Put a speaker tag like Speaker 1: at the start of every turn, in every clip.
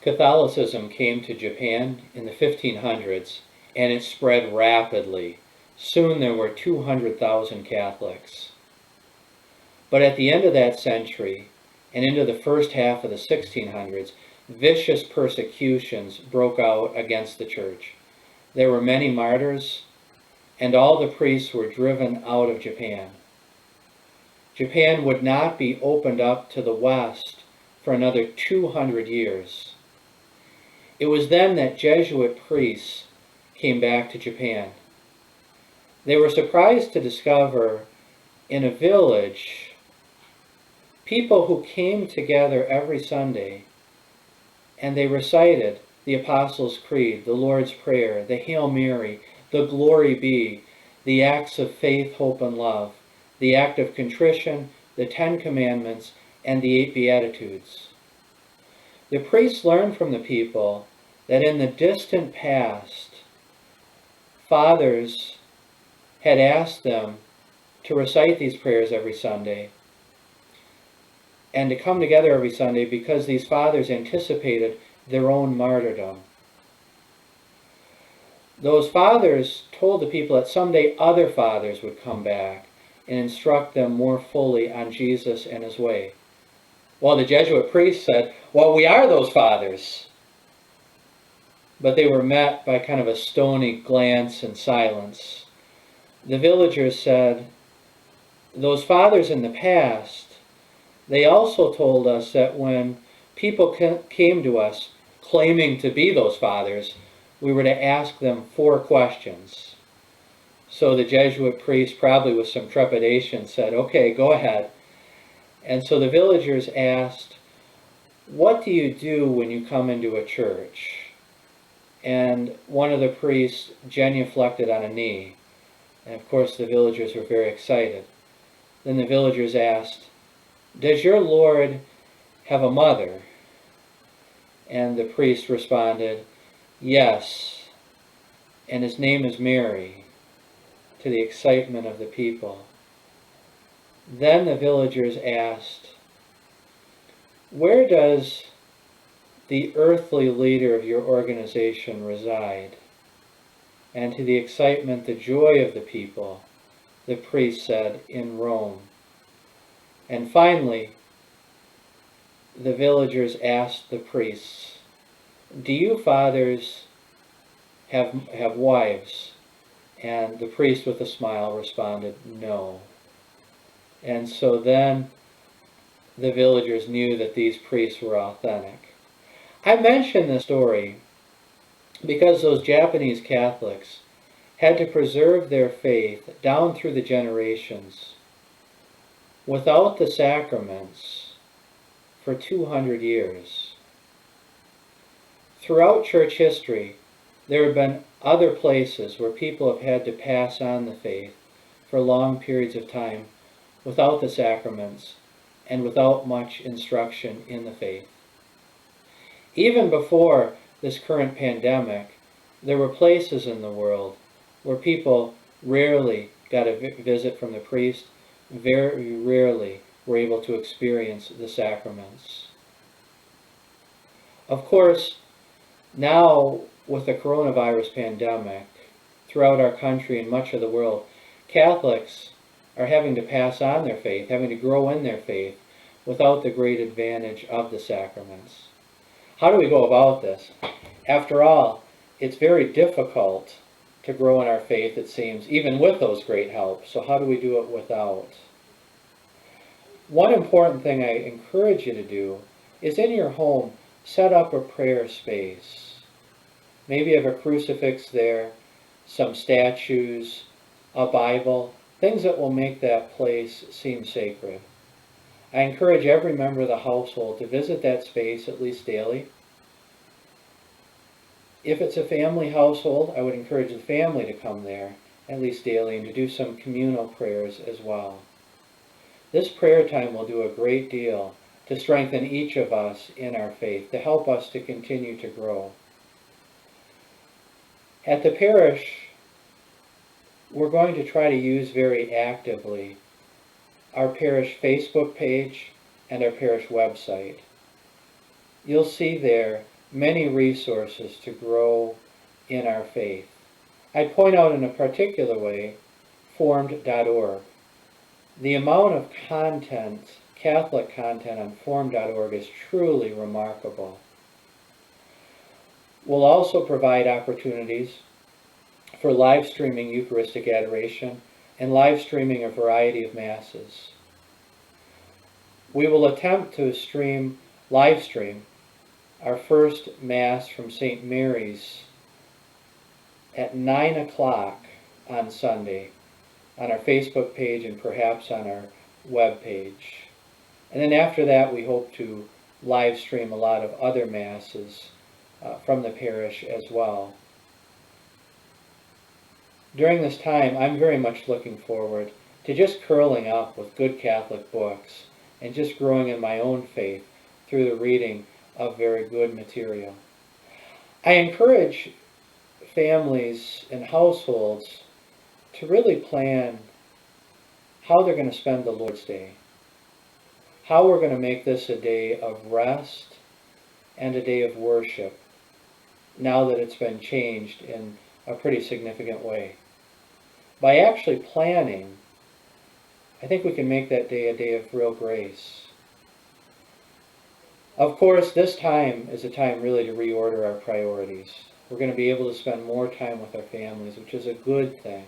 Speaker 1: Catholicism came to Japan in the 1500s, and it spread rapidly. Soon there were 200,000 Catholics. But at the end of that century, and into the first half of the 1600s, vicious persecutions broke out against the church. There were many martyrs, and all the priests were driven out of Japan. Japan would not be opened up to the West for another 200 years. It was then that Jesuit priests came back to Japan. They were surprised to discover in a village people who came together every Sunday and they recited the Apostles' Creed, the Lord's Prayer, the Hail Mary, the Glory Be, the acts of faith, hope, and love, the act of contrition, the 10 Commandments, and the 8 Beatitudes. The priests learned from the people that in the distant past, fathers had asked them to recite these prayers every Sunday and to come together every Sunday because these fathers anticipated their own martyrdom. Those fathers told the people that someday other fathers would come back and instruct them more fully on Jesus and his way. Well, the Jesuit priests said, well, we are those fathers. But they were met by kind of a stony glance and silence. The villagers said, those fathers in the past, they also told us that when people came to us claiming to be those fathers, we were to ask them 4 questions. So the Jesuit priest, probably with some trepidation, said, okay, go ahead. And so the villagers asked, what do you do when you come into a church? And one of the priests genuflected on a knee. And of course the villagers were very excited. Then the villagers asked, does your Lord have a mother? And the priest responded, yes, and his name is Mary, to the excitement of the people. Then the villagers asked, where does the earthly leader of your organization reside? And to the excitement, the joy of the people, the priest said, in Rome. And finally, the villagers asked the priests, do you fathers have wives? And the priest with a smile responded, no. And so then the villagers knew that these priests were authentic. I mention this story because those Japanese Catholics had to preserve their faith down through the generations without the sacraments for 200 years. Throughout church history, there have been other places where people have had to pass on the faith for long periods of time without the sacraments and without much instruction in the faith. Even before this current pandemic, there were places in the world where people rarely got a visit from the priest, very rarely were able to experience the sacraments. Of course, now with the coronavirus pandemic, throughout our country and much of the world, Catholics are having to pass on their faith, having to grow in their faith without the great advantage of the sacraments. How do we go about this? After all, it's very difficult to grow in our faith, it seems, even with those great helps. So how do we do it without? One important thing I encourage you to do is in your home, set up a prayer space. Maybe you have a crucifix there, some statues, a Bible, things that will make that place seem sacred. I encourage every member of the household to visit that space at least daily. If it's a family household, I would encourage the family to come there at least daily and to do some communal prayers as well. This prayer time will do a great deal to strengthen each of us in our faith, to help us to continue to grow. At the parish, we're going to try to use very actively our parish Facebook page and our parish website. You'll see there many resources to grow in our faith. I'd point out in a particular way formed.org. The amount of content, Catholic content on formed.org is truly remarkable. We'll also provide opportunities for live streaming Eucharistic adoration and live streaming a variety of Masses. We will attempt to live stream our first Mass from St. Mary's at 9 o'clock on Sunday on our Facebook page and perhaps on our web page. And then after that, we hope to live stream a lot of other Masses from the parish as well. During this time, I'm very much looking forward to just curling up with good Catholic books and just growing in my own faith through the reading of very good material. I encourage families and households to really plan how they're going to spend the Lord's Day, how we're going to make this a day of rest and a day of worship, now that it's been changed in a pretty significant way. By actually planning, I think we can make that day a day of real grace. Of course, this time is a time really to reorder our priorities. We're going to be able to spend more time with our families, which is a good thing.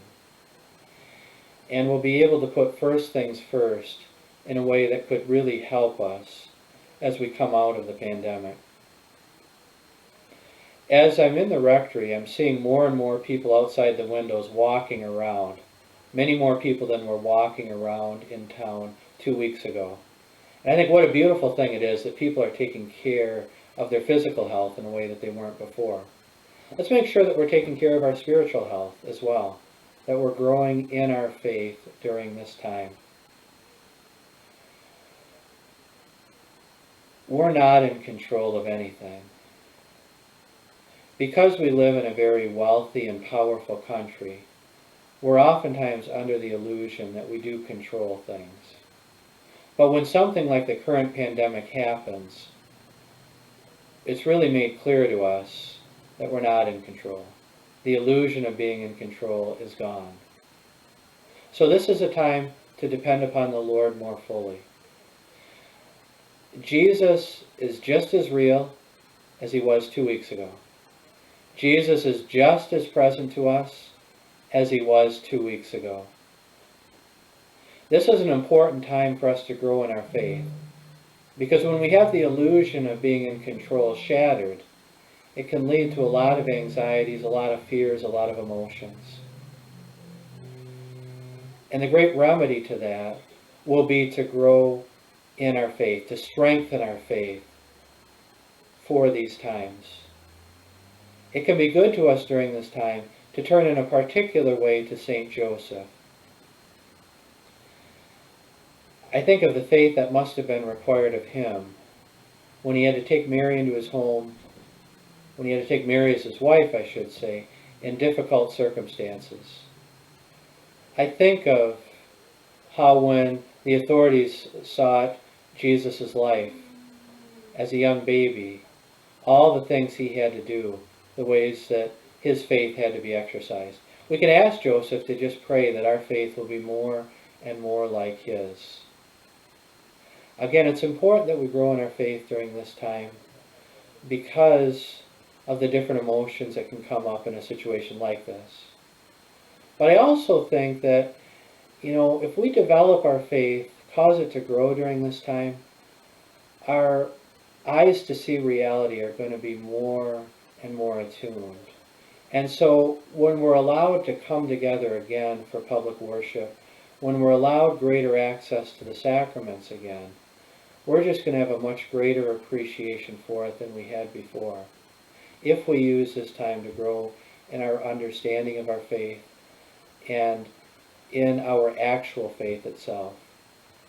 Speaker 1: And we'll be able to put first things first in a way that could really help us as we come out of the pandemic. As I'm in the rectory, I'm seeing more and more people outside the windows walking around. Many more people than were walking around in town 2 weeks ago. And I think what a beautiful thing it is that people are taking care of their physical health in a way that they weren't before. Let's make sure that we're taking care of our spiritual health as well, that we're growing in our faith during this time. We're not in control of anything. Because we live in a very wealthy and powerful country, we're oftentimes under the illusion that we do control things. But when something like the current pandemic happens, it's really made clear to us that we're not in control. The illusion of being in control is gone. So this is a time to depend upon the Lord more fully. Jesus is just as real as he was 2 weeks ago. Jesus is just as present to us as he was 2 weeks ago. This is an important time for us to grow in our faith, because when we have the illusion of being in control shattered, it can lead to a lot of anxieties, a lot of fears, a lot of emotions. And the great remedy to that will be to grow in our faith, to strengthen our faith for these times. It can be good to us during this time to turn in a particular way to St. Joseph. I think of the faith that must have been required of him when he had to take Mary into his home, when he had to take Mary as his wife, I should say, in difficult circumstances. I think of how when the authorities sought Jesus' life as a young baby, all the things he had to do, the ways that his faith had to be exercised. We can ask Joseph to just pray that our faith will be more and more like his. Again, it's important that we grow in our faith during this time because of the different emotions that can come up in a situation like this. But I also think that, if we develop our faith, cause it to grow during this time, our eyes to see reality are going to be more and more attuned. And so when we're allowed to come together again for public worship, when we're allowed greater access to the sacraments again, we're just going to have a much greater appreciation for it than we had before, if we use this time to grow in our understanding of our faith and in our actual faith itself.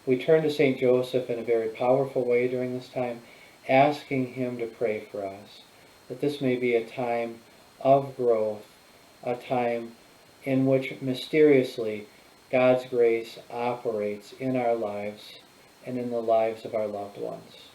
Speaker 1: We turn to St. Joseph in a very powerful way during this time, asking him to pray for us, that this may be a time of growth, a time in which mysteriously God's grace operates in our lives and in the lives of our loved ones.